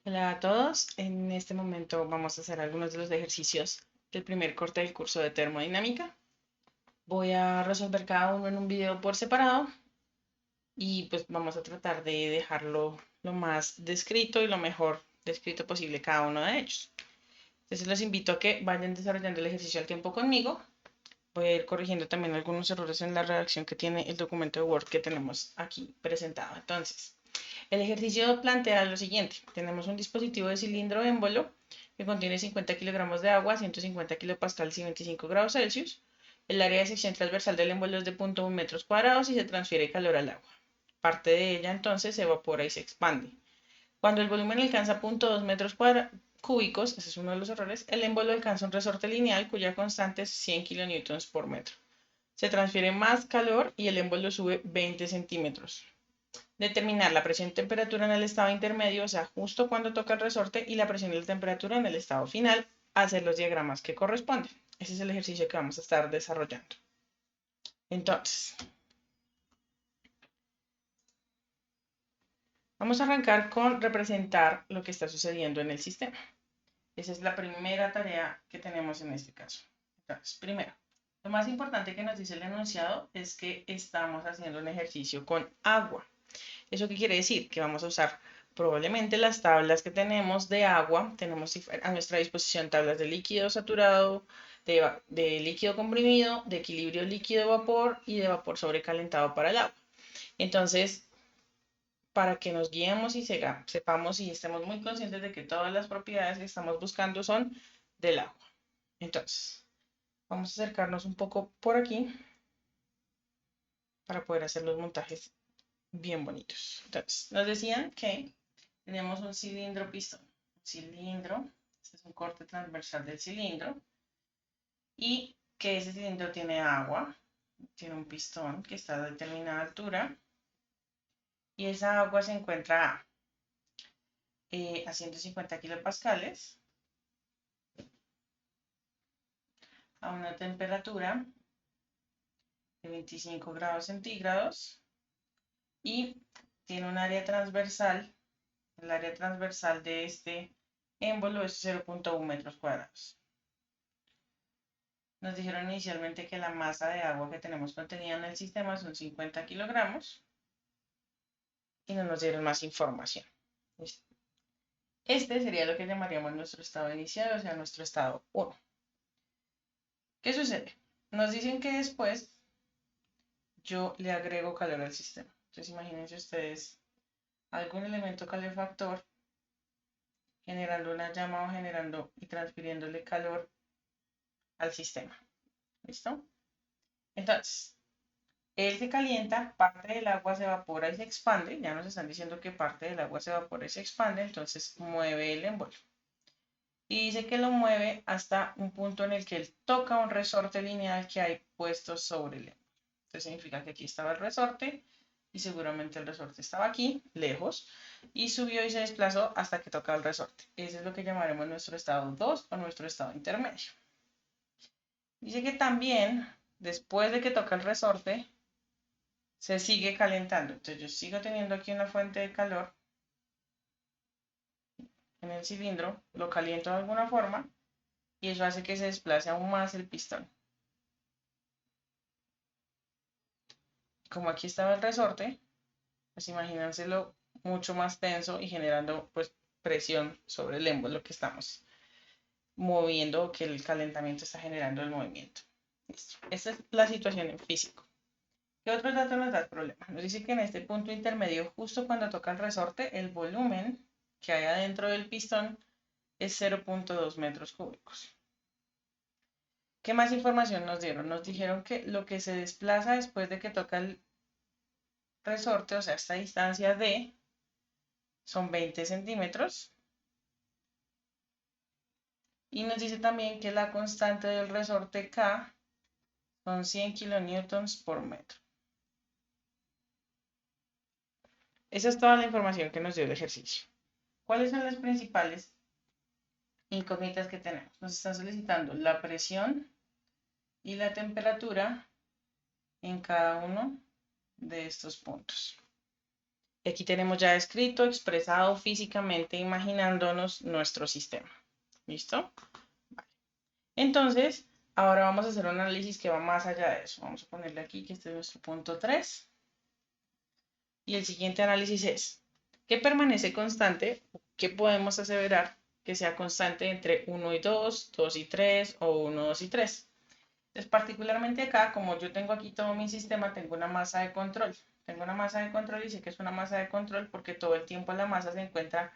Hola a todos, en este momento vamos a hacer algunos de los ejercicios del primer corte del curso de termodinámica. Voy a resolver cada uno en un video por separado y pues vamos a tratar de dejarlo lo más descrito y lo mejor descrito posible cada uno de ellos. Entonces los invito a que vayan desarrollando el ejercicio al tiempo conmigo. Voy a ir corrigiendo también algunos errores en la redacción que tiene el documento de Word que tenemos aquí presentado. Entonces, el ejercicio plantea lo siguiente. Tenemos un dispositivo de cilindro émbolo que contiene 50 kilogramos de agua, 150 kilopascales y 25 grados Celsius. El área de sección transversal del émbolo es de 0,1 metros cuadrados y se transfiere calor al agua. Parte de ella entonces se evapora y se expande. Cuando el volumen alcanza 0,2 metros cúbicos, ese es uno de los errores, el émbolo alcanza un resorte lineal cuya constante es 100 kilonewtons por metro. Se transfiere más calor y el émbolo sube 20 centímetros. Determinar la presión y temperatura en el estado intermedio, o sea, justo cuando toca el resorte, y la presión y la temperatura en el estado final, hacer los diagramas que corresponden. Ese es el ejercicio que vamos a estar desarrollando. Entonces, vamos a arrancar con representar lo que está sucediendo en el sistema. Esa es la primera tarea que tenemos en este caso. Entonces, primero, lo más importante que nos dice el enunciado es que estamos haciendo un ejercicio con agua. ¿Eso qué quiere decir? Que vamos a usar probablemente las tablas que tenemos de agua. Tenemos a nuestra disposición tablas de líquido saturado, de líquido comprimido, de equilibrio líquido-vapor y de vapor sobrecalentado para el agua. Entonces, para que nos guiemos y sepamos y estemos muy conscientes de que todas las propiedades que estamos buscando son del agua. Entonces, vamos a acercarnos un poco por aquí para poder hacer los montajes bien bonitos. Entonces, nos decían que tenemos un cilindro pistón. Un cilindro, este es un corte transversal del cilindro. Y que ese cilindro tiene agua, tiene un pistón que está a determinada altura. Y esa agua se encuentra a 150 kilopascales, a una temperatura de 25 grados centígrados. Y tiene un área transversal. El área transversal de este émbolo es 0,1 metros cuadrados. Nos dijeron inicialmente que la masa de agua que tenemos contenida en el sistema son 50 kilogramos y no nos dieron más información. Este sería lo que llamaríamos nuestro estado inicial, o sea, nuestro estado 1. ¿Qué sucede? Nos dicen que después yo le agrego calor al sistema. Entonces imagínense ustedes algún elemento calefactor generando una llama o generando y transfiriéndole calor al sistema. ¿Listo? Entonces, él se calienta, parte del agua se evapora y se expande. Ya nos están diciendo que parte del agua se evapora y se expande, entonces mueve el émbolo. Y dice que lo mueve hasta un punto en el que él toca un resorte lineal que hay puesto sobre el émbolo. Entonces significa que aquí estaba el resorte y seguramente el resorte estaba aquí, lejos, y subió y se desplazó hasta que toca el resorte. Ese es lo que llamaremos nuestro estado 2 o nuestro estado intermedio. Dice que también, después de que toca el resorte, se sigue calentando. Entonces yo sigo teniendo aquí una fuente de calor en el cilindro, lo caliento de alguna forma y eso hace que se desplace aún más el pistón. Como aquí estaba el resorte, pues imagínenselo mucho más tenso y generando pues presión sobre el émbolo que estamos moviendo, que el calentamiento está generando el movimiento. Listo. Esta es la situación en físico. ¿Qué otros datos nos da el problema? Nos dice que en este punto intermedio, justo cuando toca el resorte, el volumen que hay adentro del pistón es 0,2 metros cúbicos. ¿Qué más información nos dieron? Nos dijeron que lo que se desplaza después de que toca el resorte, o sea, esta distancia D, son 20 centímetros. Y nos dice también que la constante del resorte K son 100 kilonewtons por metro. Esa es toda la información que nos dio el ejercicio. ¿Cuáles son las principales incógnitas que tenemos? Nos están solicitando la presión y la temperatura en cada uno de estos puntos. Aquí tenemos ya escrito, expresado físicamente, imaginándonos nuestro sistema. ¿Listo? Vale. Entonces, ahora vamos a hacer un análisis que va más allá de eso. Vamos a ponerle aquí que este es nuestro punto 3. Y el siguiente análisis es, ¿qué permanece constante? ¿Qué podemos aseverar que sea constante entre 1 y 2, 2 y 3 o 1, 2 y 3? Entonces, particularmente acá, como yo tengo aquí todo mi sistema, tengo una masa de control. Tengo una masa de control y sé que es una masa de control porque todo el tiempo la masa se encuentra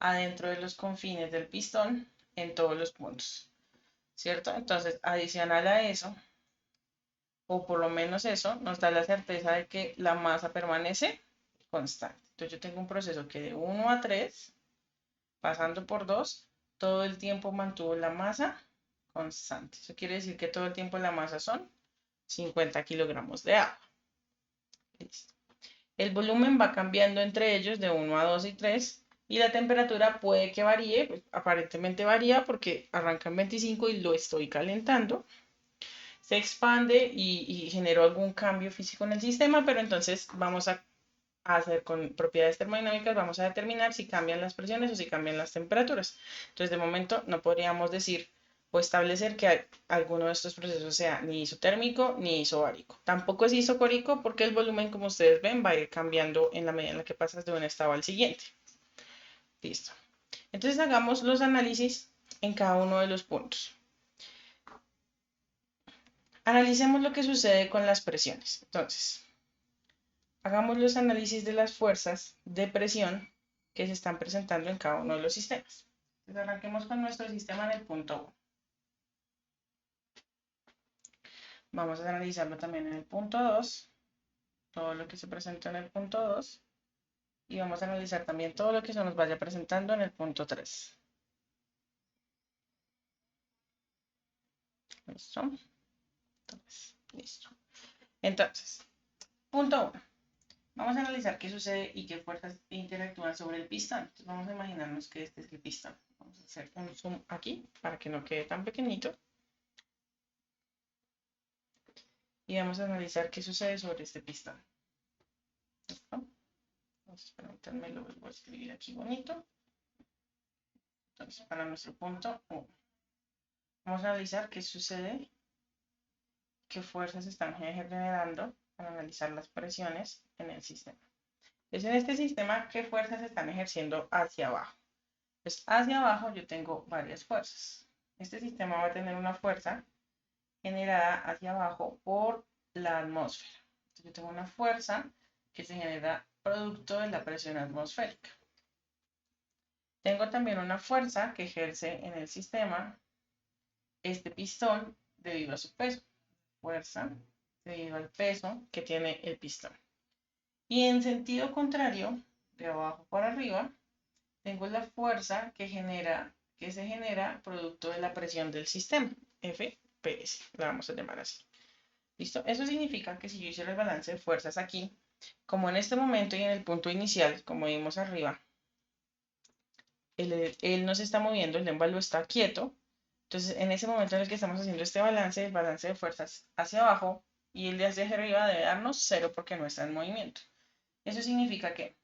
adentro de los confines del pistón en todos los puntos, ¿cierto? Entonces, adicional a eso, o por lo menos eso, nos da la certeza de que la masa permanece constante. Entonces, yo tengo un proceso que de 1 a 3, pasando por 2, todo el tiempo mantuvo la masa constante. Eso quiere decir que todo el tiempo la masa son 50 kilogramos de agua. Listo. El volumen va cambiando entre ellos de 1 a 2 y 3 y la temperatura puede que varíe, pues, aparentemente varía porque arranca en 25 y lo estoy calentando. Se expande y generó algún cambio físico en el sistema, pero entonces vamos a hacer con propiedades termodinámicas, vamos a determinar si cambian las presiones o si cambian las temperaturas. Entonces, de momento no podríamos decir o establecer que alguno de estos procesos sea ni isotérmico ni isobárico. Tampoco es isocórico porque el volumen, como ustedes ven, va a ir cambiando en la medida en la que pasas de un estado al siguiente. Listo. Entonces, hagamos los análisis en cada uno de los puntos. Analicemos lo que sucede con las presiones. Entonces, hagamos los análisis de las fuerzas de presión que se están presentando en cada uno de los sistemas. Entonces, arranquemos con nuestro sistema en el punto 1. Vamos a analizarlo también en el punto 2, todo lo que se presentó en el punto 2. Y vamos a analizar también todo lo que se nos vaya presentando en el punto 3. ¿Listo? Listo. Entonces, punto 1. Vamos a analizar qué sucede y qué fuerzas interactúan sobre el pistón. Entonces vamos a imaginarnos que este es el pistón. Vamos a hacer un zoom aquí para que no quede tan pequeñito. Y vamos a analizar qué sucede sobre este pistón. ¿Listo? Entonces, permítanme, lo vuelvo a escribir aquí bonito. Entonces, para nuestro punto 1. Vamos a analizar qué sucede, qué fuerzas están generando para analizar las presiones en el sistema. Entonces, en este sistema, ¿qué fuerzas están ejerciendo hacia abajo? Pues hacia abajo yo tengo varias fuerzas. Este sistema va a tener una fuerza generada hacia abajo por la atmósfera. Entonces, yo tengo una fuerza que se genera producto de la presión atmosférica. Tengo también una fuerza que ejerce en el sistema este pistón debido a su peso. Fuerza debido al peso que tiene el pistón. Y en sentido contrario, de abajo para arriba, tengo la fuerza que se genera producto de la presión del sistema, FPS, la vamos a llamar así. ¿Listo? Eso significa que si yo hiciera el balance de fuerzas aquí, como en este momento y en el punto inicial, como vimos arriba, él no se está moviendo, el émbalo está quieto. Entonces, en ese momento en el que estamos haciendo este balance, el balance de fuerzas hacia abajo y el de hacia arriba debe darnos 0 porque no está en movimiento. Eso significa que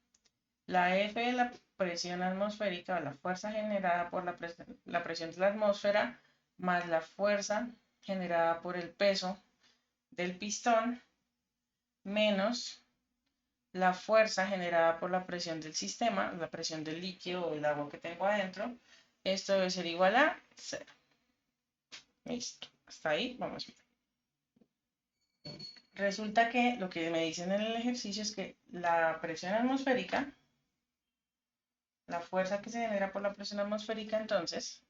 la F de la presión atmosférica, la fuerza generada por la presión de la atmósfera, más la fuerza generada por el peso del pistón, menos la fuerza generada por la presión del sistema, la presión del líquido o el agua que tengo adentro, esto debe ser igual a 0. Listo. Hasta ahí vamos bien. Resulta que lo que me dicen en el ejercicio es que la presión atmosférica, la fuerza que se genera por la presión atmosférica entonces,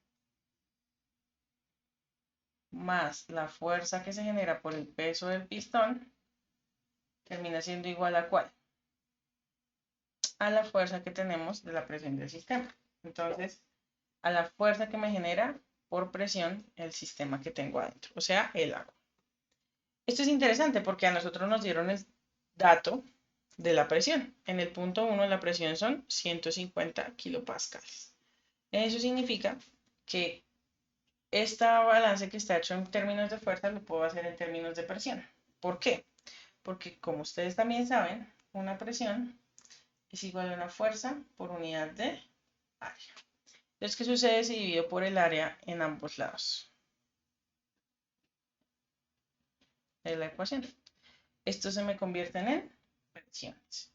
más la fuerza que se genera por el peso del pistón, termina siendo igual a ¿cuál? A la fuerza que tenemos de la presión del sistema. Entonces, a la fuerza que me genera por presión el sistema que tengo adentro, o sea, el agua. Esto es interesante porque a nosotros nos dieron el dato de la presión. En el punto 1 la presión son 150 kilopascales. Eso significa que este balance que está hecho en términos de fuerza lo puedo hacer en términos de presión. ¿Por qué? Porque como ustedes también saben, una presión es igual a una fuerza por unidad de área. Entonces, ¿qué sucede si divido por el área en ambos lados de la ecuación? Esto se me convierte en presiones.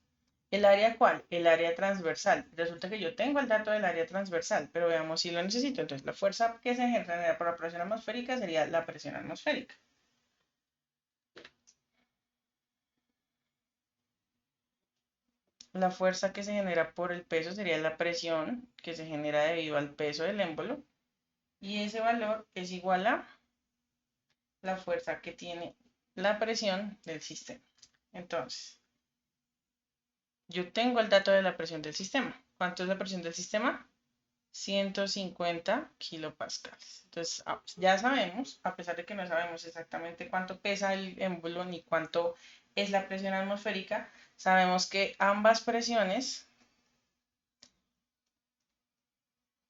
¿El área cuál? El área transversal. Resulta que yo tengo el dato del área transversal, pero veamos si lo necesito. Entonces, la fuerza que se genera por la presión atmosférica sería la presión atmosférica. La fuerza que se genera por el peso sería la presión que se genera debido al peso del émbolo. Y ese valor es igual a la fuerza que tiene la presión del sistema. Entonces, yo tengo el dato de la presión del sistema. ¿Cuánto es la presión del sistema? 150 kilopascales. Entonces, ya sabemos, a pesar de que no sabemos exactamente cuánto pesa el émbolo ni cuánto es la presión atmosférica, sabemos que ambas presiones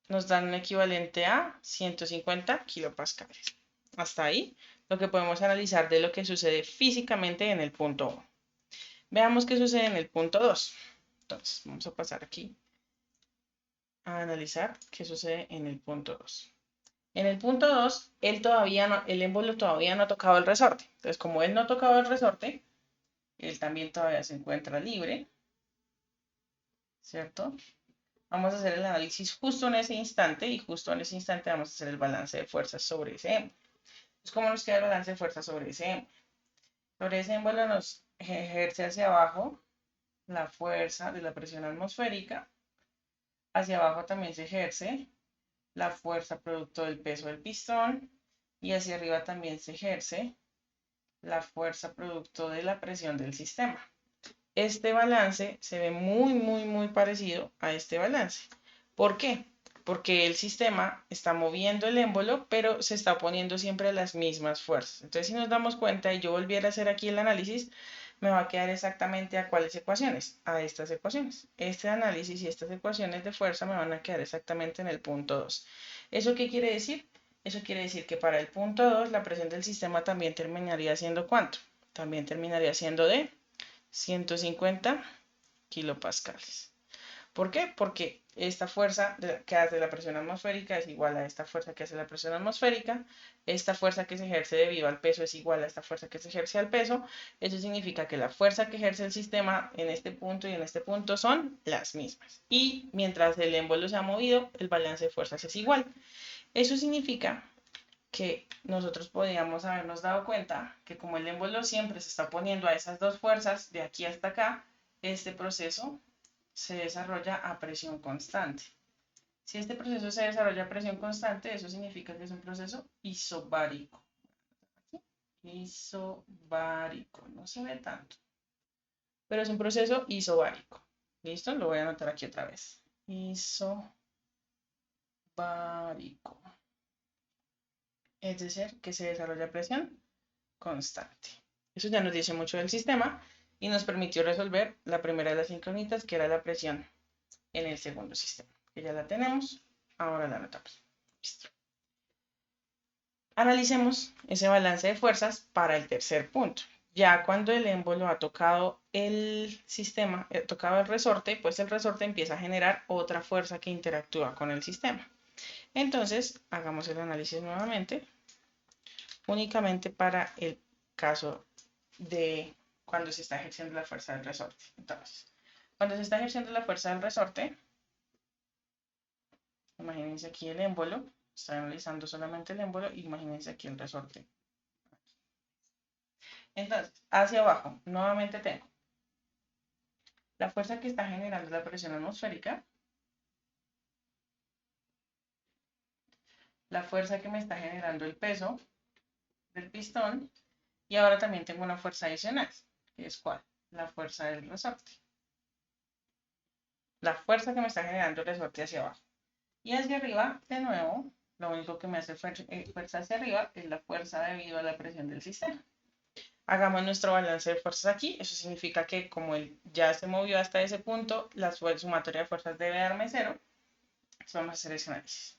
nos dan un equivalente a 150 kilopascales. Hasta ahí, lo que podemos analizar de lo que sucede físicamente en el punto 1. Veamos qué sucede en el punto 2. Entonces, vamos a pasar aquí a analizar qué sucede en el punto 2. En el punto 2, el émbolo todavía no ha tocado el resorte. Entonces, como él no ha tocado el resorte, él también todavía se encuentra libre, ¿cierto? Vamos a hacer el análisis justo en ese instante y justo en ese instante vamos a hacer el balance de fuerzas sobre ese émbolo. Entonces, ¿cómo nos queda el balance de fuerzas sobre ese émbolo? Sobre ese émbolo nos ejerce hacia abajo la fuerza de la presión atmosférica. Hacia abajo también se ejerce la fuerza producto del peso del pistón y hacia arriba también se ejerce la fuerza producto de la presión del sistema. Este balance se ve muy parecido a este balance. ¿Por qué? Porque el sistema está moviendo el émbolo, pero se está oponiendo siempre a las mismas fuerzas. Entonces, si nos damos cuenta y yo volviera a hacer aquí el análisis, me va a quedar exactamente a cuáles ecuaciones, a estas ecuaciones. Este análisis y estas ecuaciones de fuerza me van a quedar exactamente en el punto 2. ¿Eso qué quiere decir? Eso quiere decir que para el punto 2 la presión del sistema también terminaría siendo ¿cuánto? También terminaría siendo de 150 kilopascales. ¿Por qué? Porque esta fuerza que hace la presión atmosférica es igual a esta fuerza que hace la presión atmosférica. Esta fuerza que se ejerce debido al peso es igual a esta fuerza que se ejerce al peso. Eso significa que la fuerza que ejerce el sistema en este punto y en este punto son las mismas. Y mientras el émbolo se ha movido, el balance de fuerzas es igual. Eso significa que nosotros podríamos habernos dado cuenta que como el émbolo siempre se está oponiendo a esas dos fuerzas de aquí hasta acá, este proceso se desarrolla a presión constante. Si este proceso se desarrolla a presión constante, eso significa que es un proceso isobárico. Isobárico, no se ve tanto, pero es un proceso isobárico. ¿Listo? Lo voy a anotar aquí otra vez. Isobárico. Es decir, que se desarrolla a presión constante. Eso ya nos dice mucho del sistema y nos permitió resolver la primera de las incógnitas, que era la presión en el segundo sistema, que ya la tenemos, ahora la anotamos. Listo. Analicemos ese balance de fuerzas para el tercer punto. Ya cuando el émbolo ha tocado el sistema, ha tocado el resorte, pues el resorte empieza a generar otra fuerza que interactúa con el sistema. Entonces, hagamos el análisis nuevamente, únicamente para el caso de cuando se está ejerciendo la fuerza del resorte. Entonces, cuando se está ejerciendo la fuerza del resorte, imagínense aquí el émbolo, estoy analizando solamente el émbolo, imagínense aquí el resorte. Entonces, hacia abajo, nuevamente tengo la fuerza que está generando la presión atmosférica, la fuerza que me está generando el peso del pistón, y ahora también tengo una fuerza adicional, que es ¿cuál? La fuerza del resorte. La fuerza que me está generando el resorte hacia abajo. Y hacia arriba, de nuevo, lo único que me hace fuerza hacia arriba es la fuerza debido a la presión del sistema. Hagamos nuestro balance de fuerzas aquí. Eso significa que como él ya se movió hasta ese punto, la sumatoria de fuerzas debe darme 0. Entonces vamos a hacer ese análisis.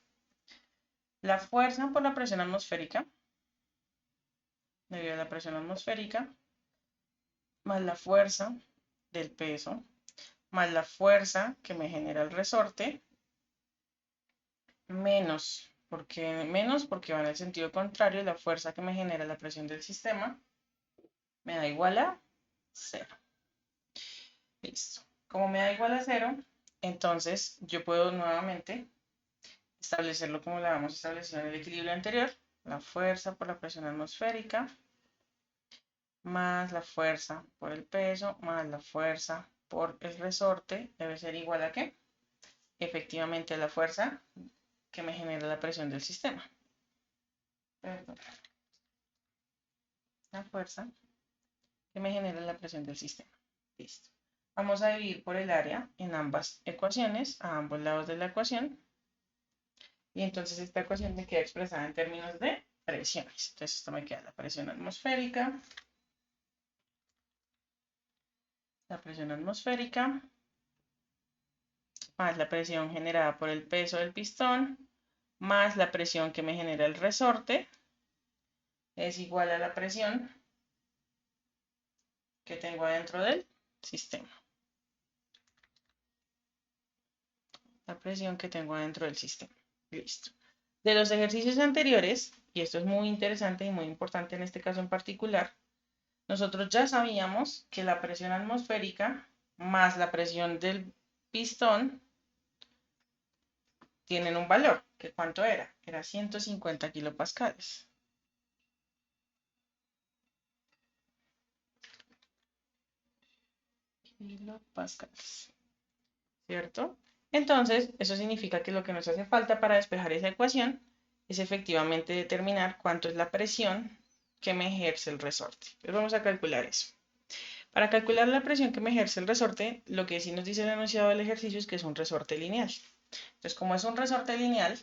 La fuerza por la presión atmosférica, debido a la presión atmosférica, más la fuerza del peso, más la fuerza que me genera el resorte, menos porque va en el sentido contrario, la fuerza que me genera la presión del sistema me da igual a 0. Listo. Como me da igual a 0, entonces yo puedo nuevamente establecerlo como lo habíamos establecido en el equilibrio anterior. La fuerza por la presión atmosférica más la fuerza por el peso más la fuerza por el resorte debe ser igual a ¿qué? Efectivamente la fuerza que me genera la presión del sistema. Perdón. La fuerza que me genera la presión del sistema. Listo. Vamos a dividir por el área en ambas ecuaciones, a ambos lados de la ecuación. Y entonces esta ecuación me queda expresada en términos de presiones. Entonces esto me queda la presión atmosférica más la presión generada por el peso del pistón, más la presión que me genera el resorte, es igual a la presión que tengo adentro del sistema. La presión que tengo adentro del sistema. Listo. De los ejercicios anteriores, y esto es muy interesante y muy importante en este caso en particular, nosotros ya sabíamos que la presión atmosférica más la presión del pistón tienen un valor, que ¿cuánto era? Era 150 kilopascales. Kilopascales, ¿cierto? Entonces, eso significa que lo que nos hace falta para despejar esa ecuación es efectivamente determinar cuánto es la presión que me ejerce el resorte. Entonces vamos a calcular eso. Para calcular la presión que me ejerce el resorte, lo que sí nos dice el enunciado del ejercicio es que es un resorte lineal. Entonces, como es un resorte lineal,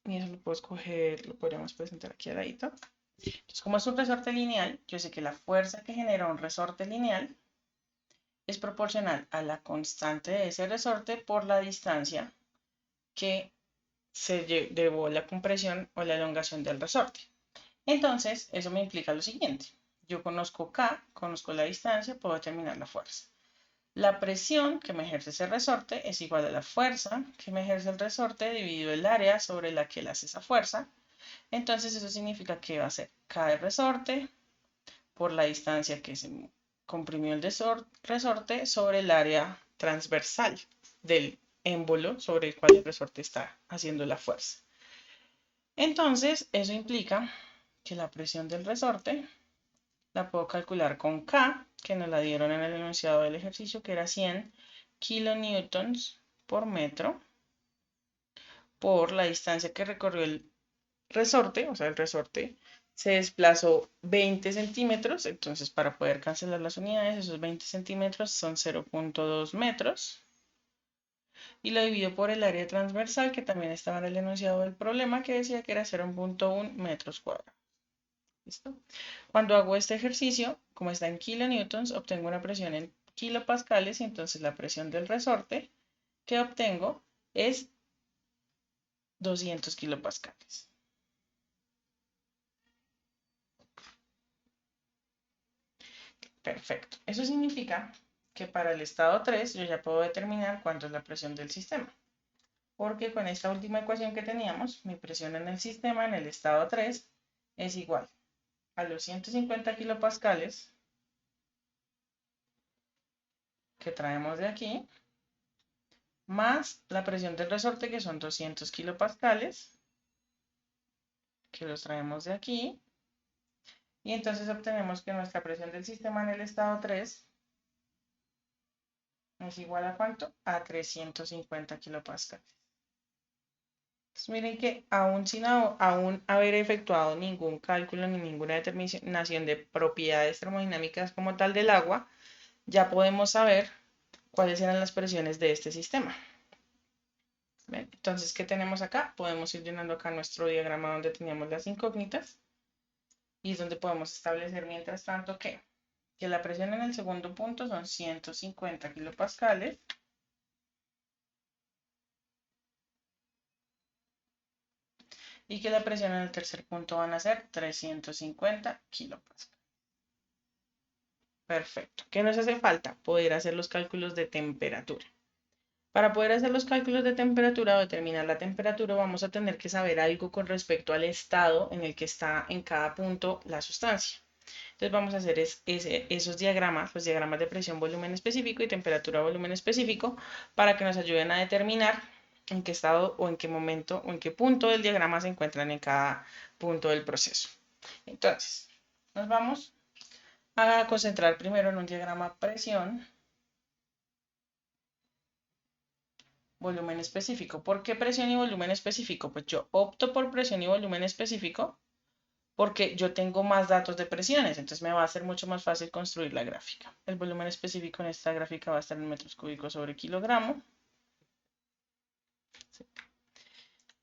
y eso lo puedo escoger, lo podríamos presentar aquí al ladito. Entonces, como es un resorte lineal, yo sé que la fuerza que genera un resorte lineal es proporcional a la constante de ese resorte por la distancia que se llevó la compresión o la elongación del resorte. Entonces, eso me implica lo siguiente. Yo conozco K, conozco la distancia, puedo determinar la fuerza. La presión que me ejerce ese resorte es igual a la fuerza que me ejerce el resorte dividido el área sobre la que él hace esa fuerza. Entonces eso significa que va a ser K de resorte por la distancia que se comprimió el resorte sobre el área transversal del émbolo sobre el cual el resorte está haciendo la fuerza. Entonces eso implica que la presión del resorte la puedo calcular con K, que nos la dieron en el enunciado del ejercicio, que era 100 kilonewtons por metro, por la distancia que recorrió el resorte, o sea, el resorte se desplazó 20 centímetros, entonces para poder cancelar las unidades, esos 20 centímetros son 0.2 metros, y lo divido por el área transversal, que también estaba en el enunciado del problema, que decía que era 0.1 metros cuadrados. ¿Listo? Cuando hago este ejercicio, como está en kilonewtons, obtengo una presión en kilopascales y entonces la presión del resorte que obtengo es 200 kilopascales. Perfecto. Eso significa que para el estado 3 yo ya puedo determinar cuánto es la presión del sistema. Porque con esta última ecuación que teníamos, mi presión en el sistema en el estado 3 es igual a los 150 kilopascales que traemos de aquí, más la presión del resorte, que son 200 kilopascales, que los traemos de aquí. Y entonces obtenemos que nuestra presión del sistema en el estado 3 es igual a ¿cuánto? A 350 kilopascales. Entonces miren que aún sin haber efectuado ningún cálculo ni ninguna determinación de propiedades termodinámicas como tal del agua, ya podemos saber cuáles eran las presiones de este sistema. ¿Ven? Entonces, ¿qué tenemos acá? Podemos ir llenando acá nuestro diagrama donde teníamos las incógnitas y es donde podemos establecer mientras tanto que la presión en el segundo punto son 150 kilopascales y que la presión en el tercer punto van a ser 350 kilopascales. Perfecto. ¿Qué nos hace falta? Poder hacer los cálculos de temperatura. Para poder hacer los cálculos de temperatura o determinar la temperatura, vamos a tener que saber algo con respecto al estado en el que está en cada punto la sustancia. Entonces vamos a hacer esos diagramas, los diagramas de presión, volumen específico y temperatura, volumen específico, para que nos ayuden a determinar en qué estado o en qué momento o en qué punto del diagrama se encuentran en cada punto del proceso. Entonces, nos vamos a concentrar primero en un diagrama presión, volumen específico. ¿Por qué presión y volumen específico? Pues yo opto por presión y volumen específico porque yo tengo más datos de presiones, entonces me va a ser mucho más fácil construir la gráfica. El volumen específico en esta gráfica va a estar en metros cúbicos sobre kilogramo. Sí.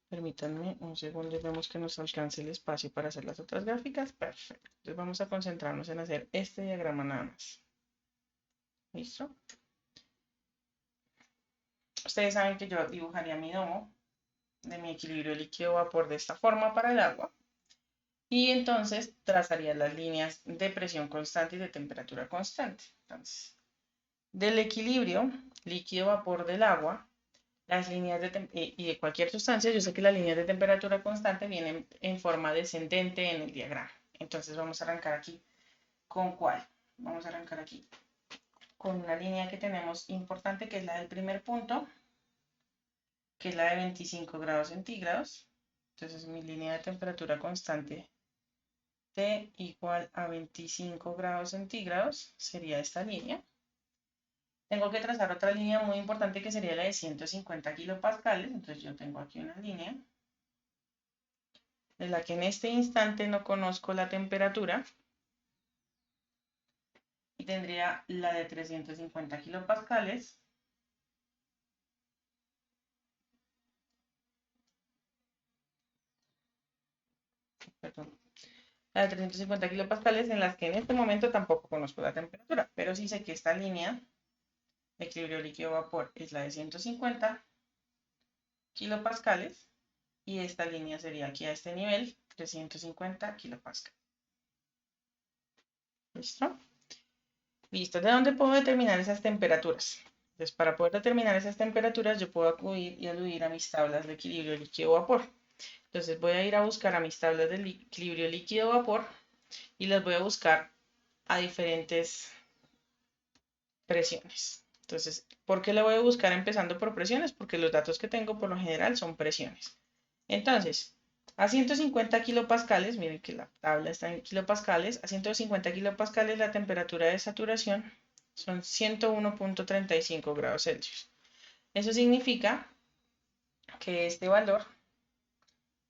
Permítanme un segundo y vemos que nos alcance el espacio para hacer las otras gráficas. Perfecto. Entonces vamos a concentrarnos en hacer este diagrama nada más. ¿Listo? Ustedes saben que yo dibujaría mi domo de mi equilibrio líquido-vapor de esta forma para el agua. Y entonces trazaría las líneas de presión constante y de temperatura constante. Entonces, del equilibrio líquido-vapor del agua, las líneas y de cualquier sustancia, yo sé que las líneas de temperatura constante vienen en forma descendente en el diagrama. Entonces vamos a arrancar aquí. ¿Con cuál? Vamos a arrancar aquí con una línea que tenemos importante, que es la del primer punto, que es la de 25 grados centígrados. Entonces mi línea de temperatura constante T igual a 25 grados centígrados sería esta línea. Tengo que trazar otra línea muy importante que sería la de 150 kilopascales. Entonces yo tengo aquí una línea de la que en este instante no conozco la temperatura. Y tendría la de 350 kilopascales. Perdón. La de 350 kilopascales en las que en este momento tampoco conozco la temperatura. Pero sí sé que esta línea de equilibrio líquido-vapor es la de 150 kilopascales. Y esta línea sería aquí a este nivel, 350 kilopascales. ¿Listo? Listo. ¿De dónde puedo determinar esas temperaturas? Entonces, para poder determinar esas temperaturas, yo puedo acudir y aludir a mis tablas de equilibrio líquido-vapor. Entonces, voy a ir a buscar a mis tablas de equilibrio líquido-vapor y las voy a buscar a diferentes presiones. Entonces, ¿por qué la voy a buscar empezando por presiones? Porque los datos que tengo por lo general son presiones. Entonces, a 150 kilopascales, miren que la tabla está en kilopascales, a 150 kilopascales la temperatura de saturación son 101.35 grados Celsius. Eso significa que este valor,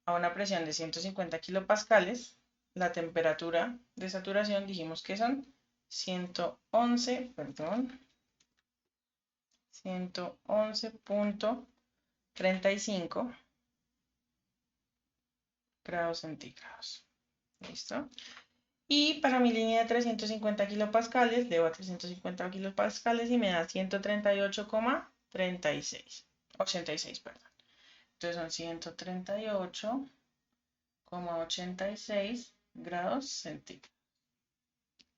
a una presión de 150 kilopascales, la temperatura de saturación dijimos que son 111.35 grados centígrados. ¿Listo? Y para mi línea de 350 kilopascales, debo a 350 kilopascales y me da 138,36. 86, perdón. Entonces son 138,86 grados centígrados.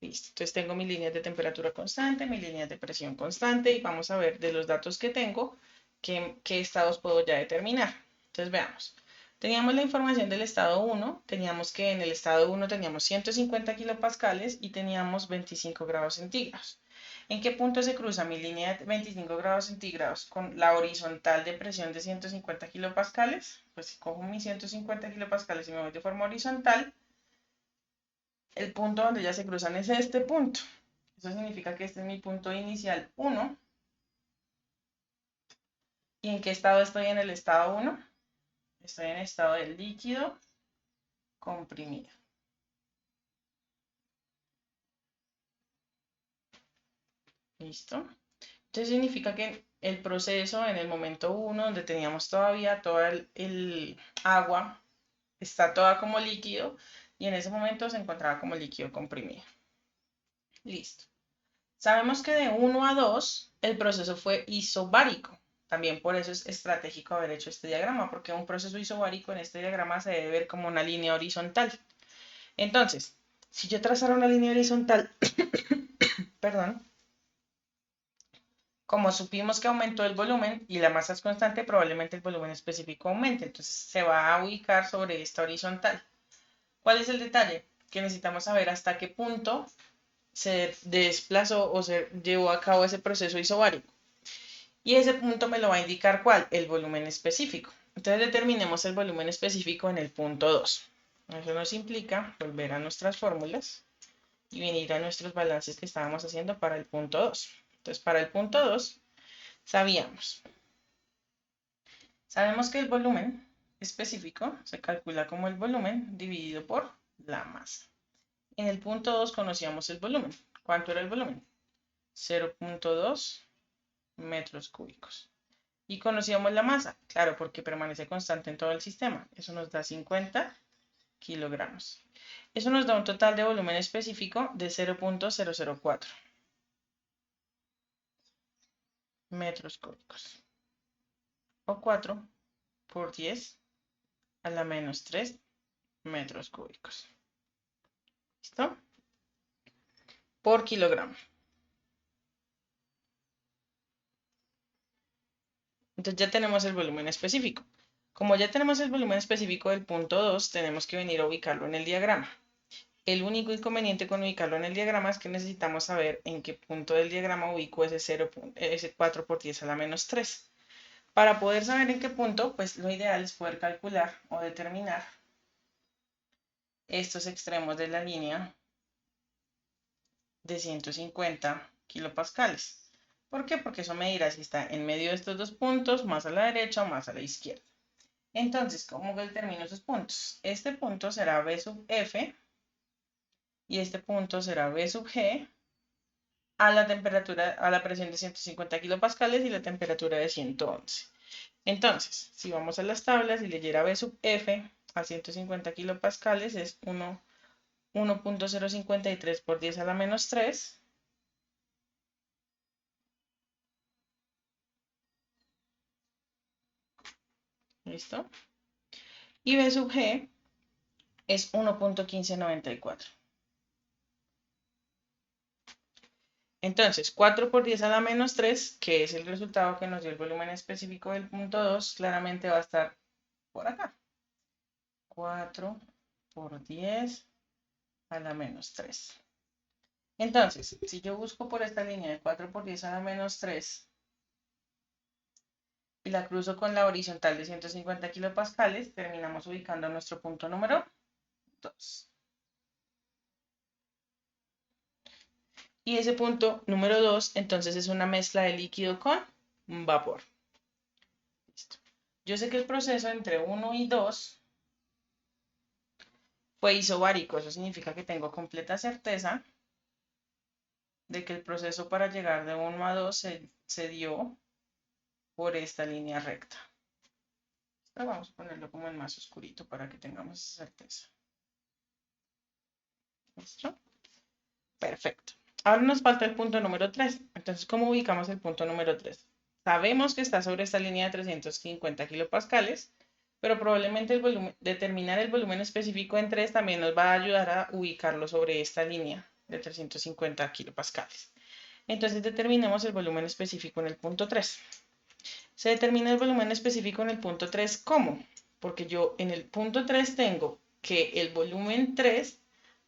Listo. Entonces tengo mis líneas de temperatura constante, mis líneas de presión constante y vamos a ver de los datos que tengo qué estados puedo ya determinar. Entonces veamos. Teníamos la información del estado 1, teníamos que en el estado 1 teníamos 150 kilopascales y teníamos 25 grados centígrados. ¿En qué punto se cruza mi línea de 25 grados centígrados con la horizontal de presión de 150 kilopascales? Pues si cojo mis 150 kilopascales y me voy de forma horizontal, el punto donde ya se cruzan es este punto. Eso significa que este es mi punto inicial 1. ¿Y en qué estado estoy en el estado 1? Estoy en estado de líquido comprimido. ¿Listo? Entonces significa que el proceso en el momento 1, donde teníamos todavía toda el agua, está toda como líquido y en ese momento se encontraba como líquido comprimido. Listo. Sabemos que de 1 a 2 el proceso fue isobárico. También por eso es estratégico haber hecho este diagrama, porque un proceso isobárico en este diagrama se debe ver como una línea horizontal. Entonces, si yo trazara una línea horizontal perdón, como supimos que aumentó el volumen y la masa es constante, probablemente el volumen específico aumente. Entonces se va a ubicar sobre esta horizontal. ¿Cuál es el detalle? Que necesitamos saber hasta qué punto se desplazó o se llevó a cabo ese proceso isobárico. Y ese punto me lo va a indicar ¿cuál? El volumen específico. Entonces determinemos el volumen específico en el punto 2. Eso nos implica volver a nuestras fórmulas y venir a nuestros balances que estábamos haciendo para el punto 2. Entonces para el punto 2 sabemos que el volumen específico se calcula como el volumen dividido por la masa. En el punto 2 conocíamos el volumen. ¿Cuánto era el volumen? 0.2 metros cúbicos. Y conocíamos la masa, claro, porque permanece constante en todo el sistema. Eso nos da 50 kilogramos. Eso nos da un total de volumen específico de 0.004 metros cúbicos. O 4 por 10 a la menos 3 metros cúbicos. ¿Listo? Por kilogramo. Entonces ya tenemos el volumen específico. Como ya tenemos el volumen específico del punto 2, tenemos que venir a ubicarlo en el diagrama. El único inconveniente con ubicarlo en el diagrama es que necesitamos saber en qué punto del diagrama ubico ese 4 por 10 a la menos 3. Para poder saber en qué punto, pues lo ideal es poder calcular o determinar estos extremos de la línea de 150 kilopascales. ¿Por qué? Porque eso me dirá si está en medio de estos dos puntos, más a la derecha o más a la izquierda. Entonces, ¿cómo determino esos puntos? Este punto será B sub F y este punto será B sub G a la temperatura, a la presión de 150 kilopascales y la temperatura de 111. Entonces, si vamos a las tablas y leyera B sub F a 150 kilopascales es 1.053 por 10 a la menos 3. ¿Listo? Y B sub G es 1.1594. Entonces, 4 por 10 a la menos 3, que es el resultado que nos dio el volumen específico del punto 2, claramente va a estar por acá. 4 por 10 a la menos 3. Entonces, si yo busco por esta línea de 4 por 10 a la menos 3 y la cruzo con la horizontal de 150 kilopascales, terminamos ubicando nuestro punto número 2. Y ese punto número 2, entonces es una mezcla de líquido con vapor. Listo. Yo sé que el proceso entre 1 y 2 fue isobárico. Eso significa que tengo completa certeza de que el proceso para llegar de 1 a 2 se dio por esta línea recta. Pero vamos a ponerlo como en más oscurito para que tengamos esa certeza. ¿Listo? Perfecto. Ahora nos falta el punto número 3. Entonces, ¿cómo ubicamos el punto número 3? Sabemos que está sobre esta línea de 350 kilopascales, pero probablemente determinar el volumen específico en 3 también nos va a ayudar a ubicarlo sobre esta línea de 350 kilopascales. Entonces determinemos el volumen específico en el punto 3. Se determina el volumen específico en el punto 3, ¿cómo? Porque yo en el punto 3 tengo que el volumen 3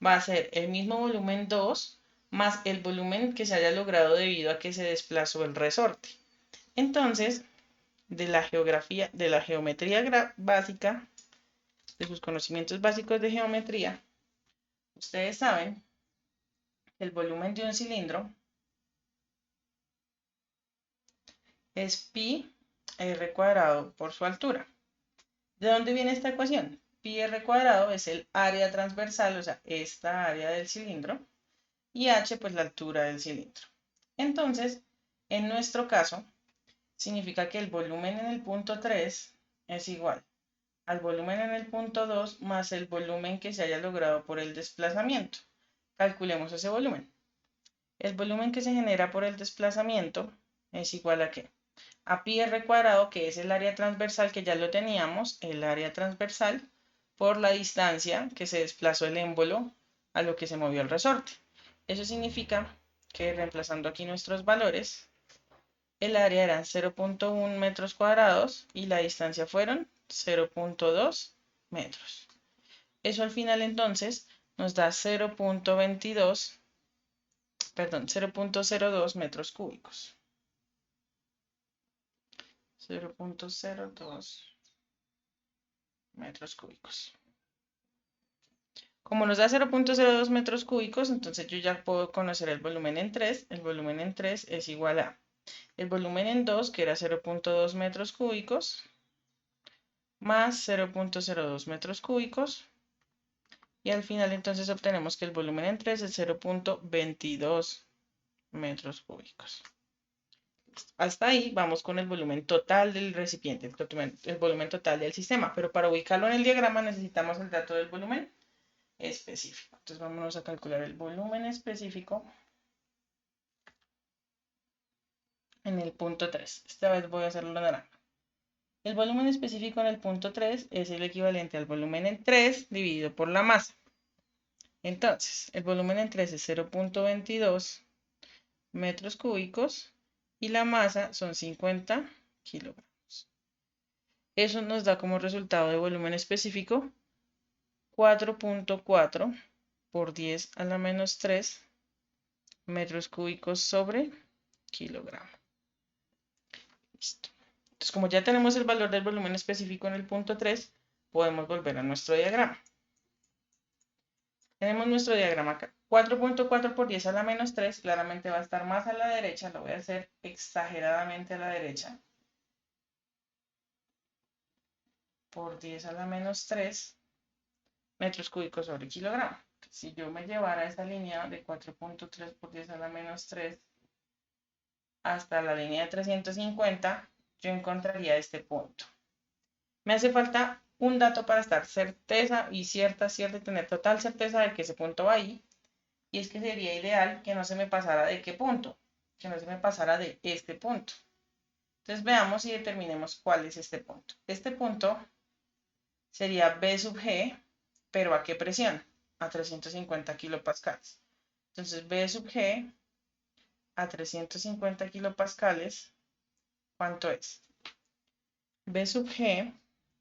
va a ser el mismo volumen 2 más el volumen que se haya logrado debido a que se desplazó el resorte. Entonces, de la geometría básica, de sus conocimientos básicos de geometría, ustedes saben que el volumen de un cilindro es pi r cuadrado por su altura. ¿De dónde viene esta ecuación? Pi r cuadrado es el área transversal, o sea, esta área del cilindro, y h pues la altura del cilindro. Entonces, en nuestro caso, significa que el volumen en el punto 3 es igual al volumen en el punto 2 más el volumen que se haya logrado por el desplazamiento. Calculemos ese volumen. El volumen que se genera por el desplazamiento es igual a ¿qué? A pi r cuadrado, que es el área transversal, que ya lo teníamos, el área transversal, por la distancia que se desplazó el émbolo a lo que se movió el resorte. Eso significa que reemplazando aquí nuestros valores, el área eran 0.1 metros cuadrados y la distancia fueron 0.2 metros. Eso al final entonces nos da 0.22, perdón, 0.02 metros cúbicos. 0.02 metros cúbicos. Como nos da 0.02 metros cúbicos, entonces yo ya puedo conocer el volumen en 3. El volumen en 3 es igual a el volumen en 2, que era 0.2 metros cúbicos, más 0.02 metros cúbicos. Y al final entonces obtenemos que el volumen en 3 es 0.22 metros cúbicos. Hasta ahí vamos con el volumen total del recipiente, el volumen total del sistema. Pero para ubicarlo en el diagrama necesitamos el dato del volumen específico. Entonces vámonos a calcular el volumen específico en el punto 3. Esta vez voy a hacerlo naranja. El volumen específico en el punto 3 es el equivalente al volumen en 3 dividido por la masa. Entonces, el volumen en 3 es 0.22 metros cúbicos y la masa son 50 kilogramos. Eso nos da como resultado de volumen específico 4.4 por 10 a la menos 3 metros cúbicos sobre kilogramo. Listo. Entonces, como ya tenemos el valor del volumen específico en el punto 3, podemos volver a nuestro diagrama. Tenemos nuestro diagrama acá. 4.4 por 10 a la menos 3, claramente va a estar más a la derecha, lo voy a hacer exageradamente a la derecha. Por 10 a la menos 3 metros cúbicos sobre kilogramo. Si yo me llevara esta línea de 4.3 por 10 a la menos 3 hasta la línea de 350, yo encontraría este punto. Me hace falta un dato para estar certeza y cierta, tener total certeza de que ese punto va ahí. Y es que sería ideal que no se me pasara de qué punto, que no se me pasara de este punto. Entonces veamos y determinemos cuál es este punto. Este punto sería B sub G, pero ¿a qué presión? A 350 kilopascales. Entonces B sub G a 350 kilopascales, ¿cuánto es? B sub G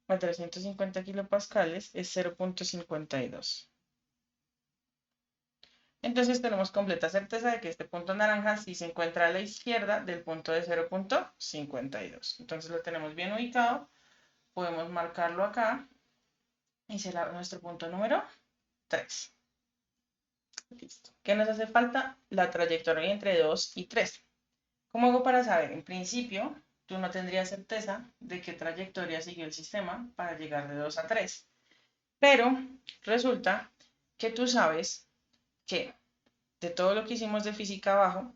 a 350 kilopascales es 0.52. Entonces tenemos completa certeza de que este punto naranja sí se encuentra a la izquierda del punto de 0.52. Entonces lo tenemos bien ubicado. Podemos marcarlo acá y será nuestro punto número 3. Listo. ¿Qué nos hace falta? La trayectoria entre 2 y 3. ¿Cómo hago para saber? En principio, tú no tendrías certeza de qué trayectoria siguió el sistema para llegar de 2 a 3. Pero resulta que tú sabes que de todo lo que hicimos de física abajo,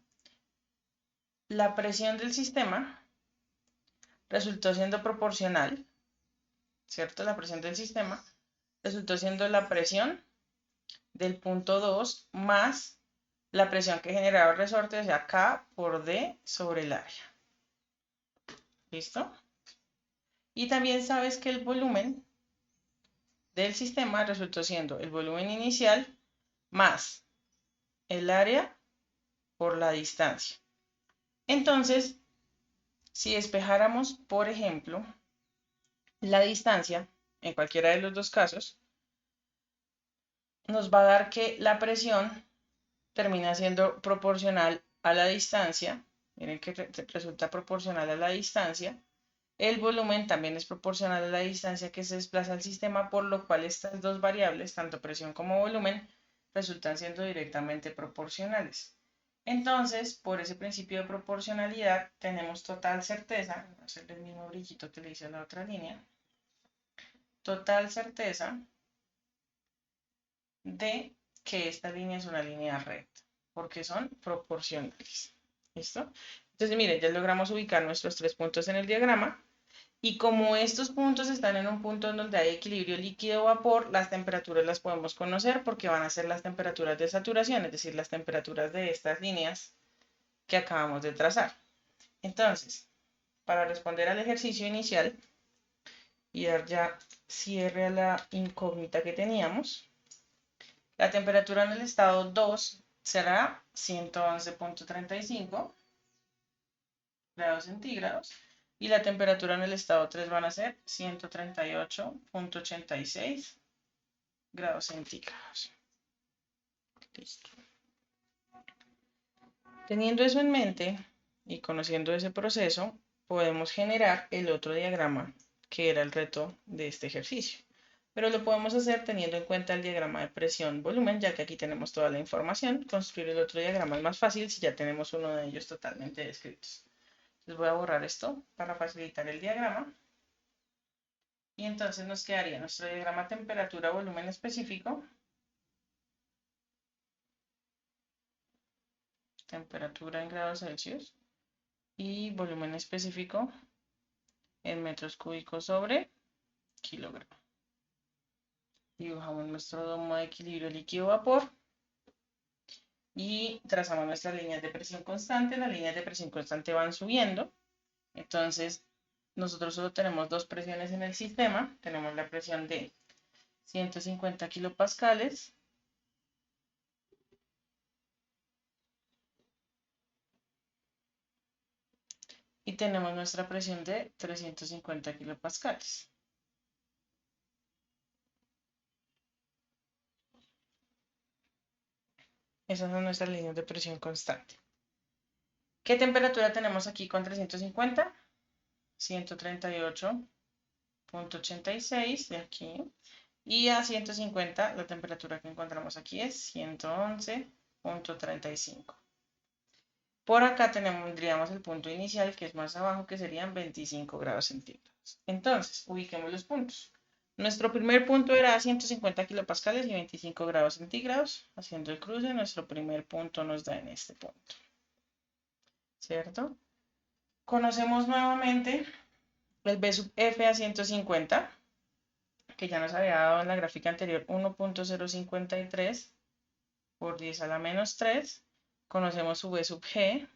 la presión del sistema resultó siendo proporcional, ¿cierto? La presión del sistema resultó siendo la presión del punto 2 más la presión que generaba el resorte, o sea, K por D sobre el área. ¿Listo? Y también sabes que el volumen del sistema resultó siendo el volumen inicial más el área por la distancia. Entonces, si despejáramos, por ejemplo, la distancia, en cualquiera de los dos casos, nos va a dar que la presión termina siendo proporcional a la distancia. Miren que resulta proporcional a la distancia. El volumen también es proporcional a la distancia que se desplaza el sistema, por lo cual estas dos variables, tanto presión como volumen, resultan siendo directamente proporcionales. Entonces, por ese principio de proporcionalidad, tenemos total certeza, voy a hacerle el mismo brillito que le hice a la otra línea, total certeza de que esta línea es una línea recta, porque son proporcionales. ¿Listo? Entonces, miren, ya logramos ubicar nuestros 3 puntos en el diagrama. Y como estos puntos están en un punto en donde hay equilibrio líquido-vapor, las temperaturas las podemos conocer porque van a ser las temperaturas de saturación, es decir, las temperaturas de estas líneas que acabamos de trazar. Entonces, para responder al ejercicio inicial y dar ya cierre a la incógnita que teníamos, la temperatura en el estado 2 será 111.35 grados centígrados y la temperatura en el estado 3 van a ser 138.86 grados centígrados. Listo. Teniendo eso en mente y conociendo ese proceso, podemos generar el otro diagrama que era el reto de este ejercicio. Pero lo podemos hacer teniendo en cuenta el diagrama de presión-volumen, ya que aquí tenemos toda la información. Construir el otro diagrama es más fácil si ya tenemos uno de ellos totalmente descritos. Entonces voy a borrar esto para facilitar el diagrama. Y entonces nos quedaría nuestro diagrama temperatura-volumen específico. Temperatura en grados Celsius. Y volumen específico en metros cúbicos sobre kilogramo. Dibujamos nuestro domo de equilibrio líquido-vapor. Y trazamos nuestras líneas de presión constante. Las líneas de presión constante van subiendo. Entonces, nosotros solo tenemos dos presiones en el sistema. Tenemos la presión de 150 kilopascales y tenemos nuestra presión de 350 kilopascales. Esas son nuestras líneas de presión constante. ¿Qué temperatura tenemos aquí con 350? 138.86 de aquí. Y a 150 la temperatura que encontramos aquí es 111.35. Por acá tendríamos el punto inicial que es más abajo, que serían 25 grados centígrados. Entonces, ubiquemos los puntos. Nuestro primer punto era 150 kilopascales y 25 grados centígrados. Haciendo el cruce, nuestro primer punto nos da en este punto. ¿Cierto? Conocemos nuevamente el B sub F a 150, que ya nos había dado en la gráfica anterior 1.053 por 10 a la menos 3. Conocemos su B sub G,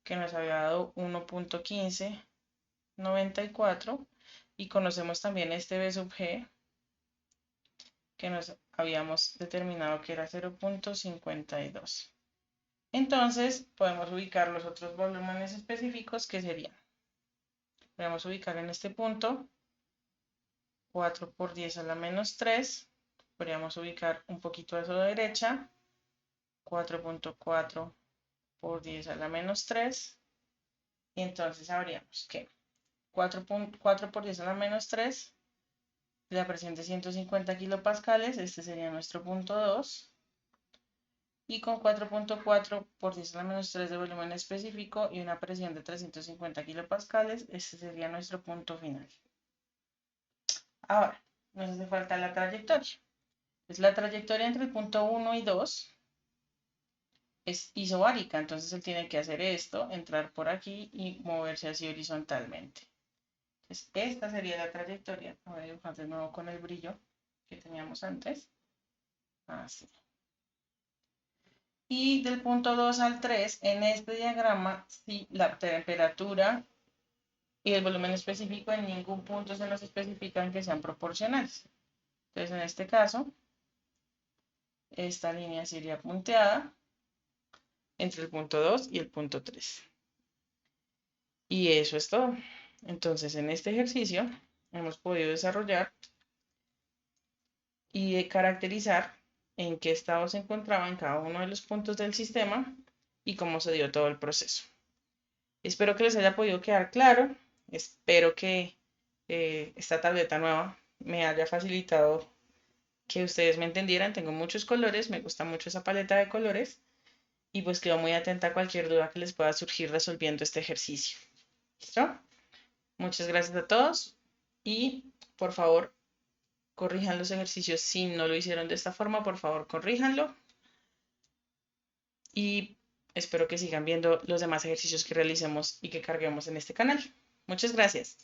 que nos había dado 1.1594. Y conocemos también este B sub G, que nos habíamos determinado que era 0.52. Entonces, podemos ubicar los otros volúmenes específicos que serían. Podemos ubicar en este punto 4 por 10 a la menos 3. Podríamos ubicar un poquito a su derecha. 4.4 por 10 a la menos 3. Y entonces sabríamos que 4 por 10 a la menos 3, la presión de 150 kilopascales, este sería nuestro punto 2. Y con 4.4 por 10 a la menos 3 de volumen específico y una presión de 350 kilopascales, este sería nuestro punto final. Ahora, nos hace falta la trayectoria. Pues la trayectoria entre el punto 1 y 2 es isobárica, entonces él tiene que hacer esto, entrar por aquí y moverse así horizontalmente. Entonces, esta sería la trayectoria. Voy a dibujar de nuevo con el brillo que teníamos antes. Así. Y del punto 2 al 3, en este diagrama, si la temperatura y el volumen específico en ningún punto se nos especifican que sean proporcionales. Entonces, en este caso, esta línea sería punteada entre el punto 2 y el punto 3. Y eso es todo. Entonces, en este ejercicio hemos podido desarrollar y caracterizar en qué estado se encontraba en cada uno de los puntos del sistema y cómo se dio todo el proceso. Espero que les haya podido quedar claro. Espero que esta tableta nueva me haya facilitado que ustedes me entendieran. Tengo muchos colores, me gusta mucho esa paleta de colores y pues quedo muy atenta a cualquier duda que les pueda surgir resolviendo este ejercicio. ¿Listo? Muchas gracias a todos y por favor corrijan los ejercicios si no lo hicieron de esta forma, por favor corríjanlo y espero que sigan viendo los demás ejercicios que realicemos y que carguemos en este canal. Muchas gracias.